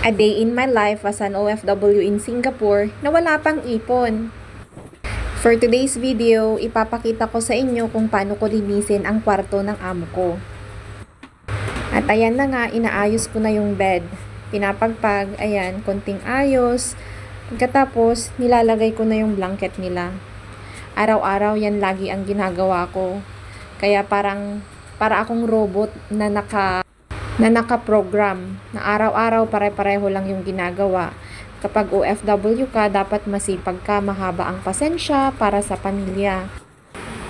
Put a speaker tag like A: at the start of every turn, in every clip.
A: A day in my life as an OFW in Singapore na wala pang ipon. For today's video, ipapakita ko sa inyo kung paano ko linisin ang kwarto ng amo ko. At ayan na nga, inaayos ko na yung bed. Pinapagpag, ayan, konting ayos. Pagkatapos, nilalagay ko na yung blanket nila. Araw-araw yan lagi ang ginagawa ko. Kaya para akong robot na naka-program na araw-araw pare-pareho lang yung ginagawa. Kapag OFW ka, dapat masipag ka, mahaba ang pasensya para sa pamilya.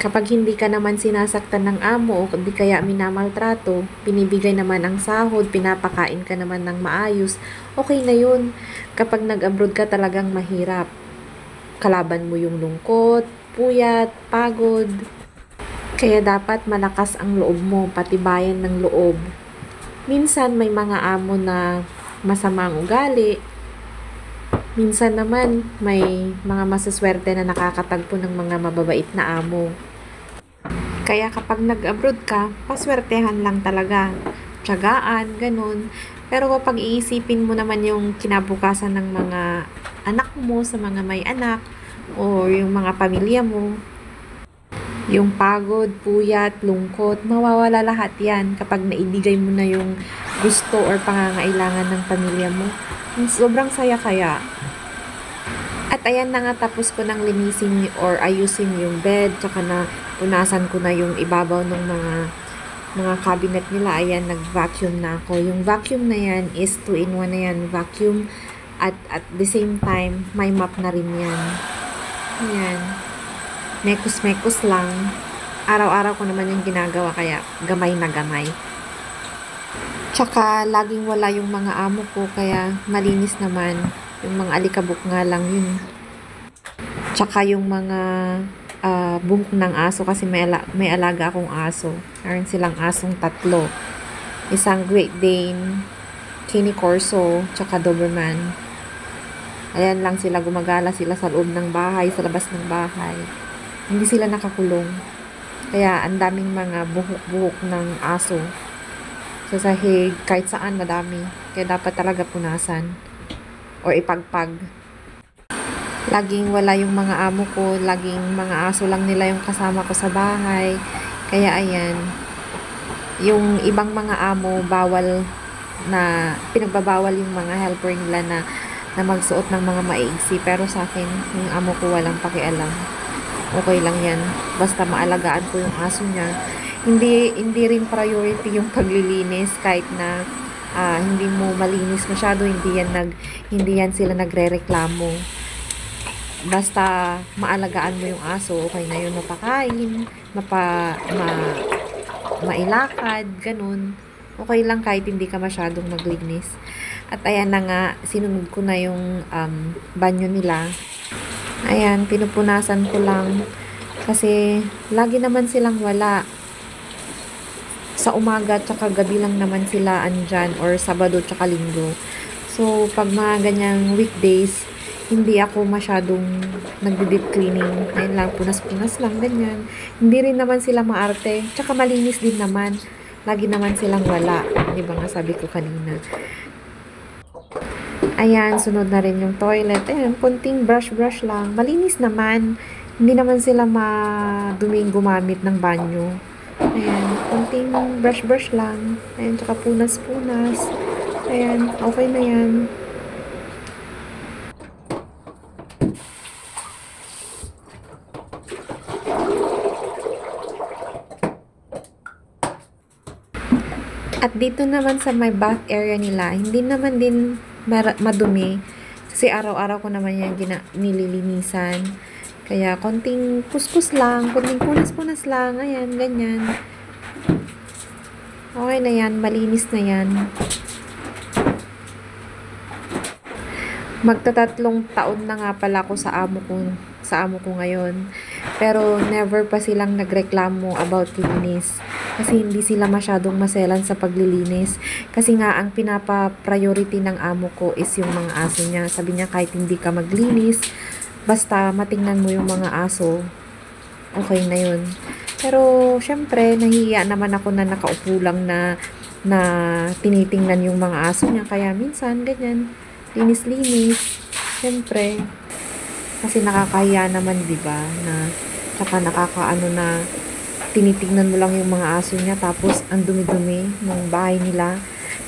A: Kapag hindi ka naman sinasaktan ng amo o di kaya minamaltrato, binibigay naman ang sahod, pinapakain ka naman ng maayos, okay na yun. Kapag nag-abroad ka talagang mahirap. Kalaban mo yung lungkot, puyat, pagod. Kaya dapat malakas ang loob mo, patibayan ng loob. Minsan may mga amo na masamang ugali. Minsan naman may mga masaswerte na nakakatagpo ng mga mababait na amo. Kaya kapag nag-abroad ka, paswertehan lang talaga. Tiyagaan, ganun. Pero kapag iisipin mo naman yung kinabukasan ng mga anak mo sa mga may anak o yung mga pamilya mo, yung pagod, puyat, lungkot, mawawala lahat yan kapag naibigay mo na yung gusto or pangangailangan ng pamilya mo. Sobrang saya kaya. At ayan na nga, tapos ko nang linisin or ayusin yung bed, tsaka na punasan ko na yung ibabaw ng mga cabinet nila. Ayan, nag-vacuum na ako. Yung vacuum na yan is 2-in-1 na yan. Vacuum at the same time, may mop na rin yan. Ayan. Mekos-mekos lang. Araw-araw ko naman yung ginagawa, kaya gamay na gamay. Tsaka laging wala yung mga amo ko, kaya malinis naman. Yung mga alikabok nga lang yun. Tsaka yung mga buhok ng aso, kasi may alaga akong aso. Meron silang asong 3. Isang Great Dane, Cane Corso, tsaka Doberman. Ayan lang sila, gumagala sila sa loob ng bahay, sa labas ng bahay. Hindi sila nakakulong. Kaya ang daming mga buhok-buhok ng aso. Sa sahig, kahit saan madami. Kaya dapat talaga punasan o ipagpag. Laging wala yung mga amo ko, laging mga aso lang nila yung kasama ko sa bahay. Kaya ayan, yung ibang mga amo, pinagbabawal yung mga helper nila na magsuot ng mga maigsi. Pero sa akin, yung amo ko walang pakialam. Okay lang yan. Basta maalagaan ko yung aso niya. Hindi rin priority yung paglilinis kahit na hindi mo malinis masyado, hindi yan sila nagrereklamo. Basta maalagaan mo yung aso, okay na yun, mapakain, mailakad, ganun. Okay lang kahit hindi ka masyadong maglinis. At ayan na nga, sinunod ko na yung banyo nila. Ayan, pinupunasan ko lang kasi lagi naman silang wala. Sa umaga tsaka gabi lang naman sila andyan, or Sabado tsaka Linggo. So, pag mga ganyang weekdays, hindi ako masyadong nag-deep cleaning. Ayun lang, punas-punas lang, ganyan. Hindi rin naman sila maarte. Tsaka malinis din naman. Lagi naman silang wala. Di ba nga sabi ko kanina. Ayan, sunod na rin yung toilet. Ayan, kunting brush-brush lang. Malinis naman. Hindi naman sila maduming gumamit ng banyo. Ayan, kunting brush-brush lang. Ayan, tsaka punas-punas. Ayan, okay na yan. At dito naman sa my bath area nila, hindi naman din madumi. Kasi araw-araw ko naman yan nililinisan. Kaya konting kuskus lang, konting punas-punas lang, ayan, ganyan. Okay na yan, malinis na yan. Magta-3 taon na nga pala ako sa amo ko ngayon. Pero never pa silang nagreklamo about linis. Kasi hindi sila masyadong maselan sa paglilinis. Kasi nga, ang pinapa-priority ng amo ko is yung mga aso niya. Sabi niya, kahit hindi ka maglinis, basta matingnan mo yung mga aso, okay na yun. Pero, syempre, nahihiya naman ako na nakaupo lang na na tinitingnan yung mga aso niya. Kaya minsan, ganyan, linis-linis. Siyempre, kasi nakakahiya naman, di ba? Na, tsaka nakakaano na tinitingnan mo lang yung mga aso niya tapos ang dumi-dumi ng bahay nila.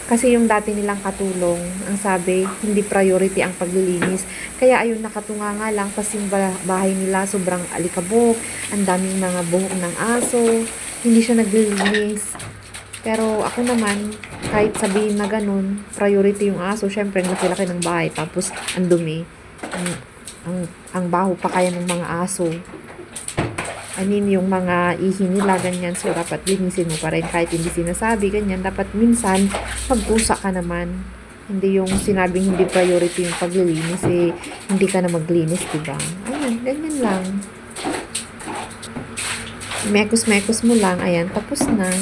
A: Kasi yung dati nilang katulong, ang sabi, hindi priority ang paglilinis. Kaya ayun, nakatunga nga lang kasi yung bahay nila sobrang alikabok, ang daming mga buhok ng aso, hindi siya naglilinis. Pero ako naman, kahit sabihin na ganun, priority yung aso, syempre ang laki-laki ng bahay, tapos ang dumi. Ang, ang baho pa kaya ng mga aso. I mean, yung mga ihi nila, ganyan. So, dapat linisin mo pa rin kahit hindi sinasabi, ganyan. Dapat minsan, magpusa ka naman. Hindi yung sinabing hindi priority yung paglilinis, eh, hindi ka na maglinis, diba? Ayan, ganyan lang. Mekos-mekos mo lang, ayan, tapos na.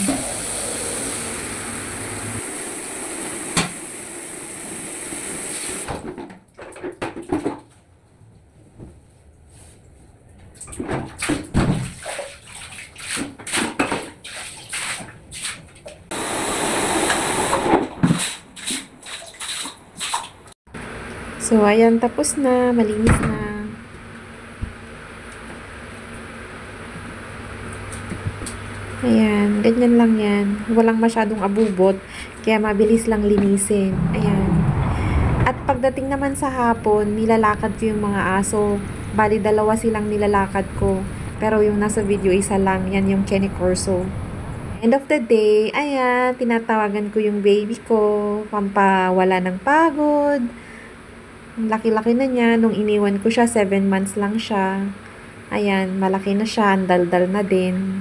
A: So, ayan, tapos na, malinis na. Ayan, ganyan lang yan. Walang masyadong abubot, kaya mabilis lang linisin. Ayan. At pagdating naman sa hapon, nilalakad ko yung mga aso. Bali, 2 silang nilalakad ko. Pero yung nasa video, isa lang. Yan yung Kenny Corso. End of the day, ayan, tinatawagan ko yung baby ko. Pampawala ng pagod. Laki-laki na niya. Nung iniwan ko siya, 7 months lang siya. Ayan, malaki na siya. Ang daldal na din.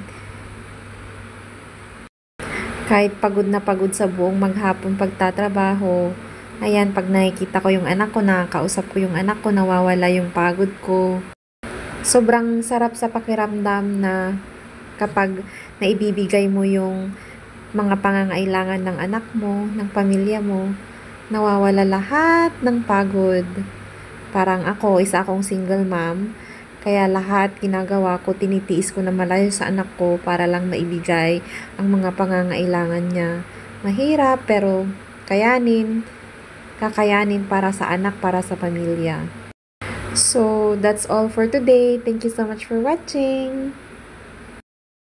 A: Kahit pagod na pagod sa buong maghapon pagtatrabaho, ayan, pag nakikita ko yung anak ko, nakakausap ko yung anak ko, nawawala yung pagod ko. Sobrang sarap sa pakiramdam na kapag naibibigay mo yung mga pangangailangan ng anak mo, ng pamilya mo, nawawala lahat ng pagod. Parang ako, isa akong single mom, kaya lahat ginagawa ko, tinitiis ko na malayo sa anak ko para lang maibigay ang mga pangangailangan niya. Mahirap pero kakayanin para sa anak, para sa pamilya. So, that's all for today. Thank you so much for watching.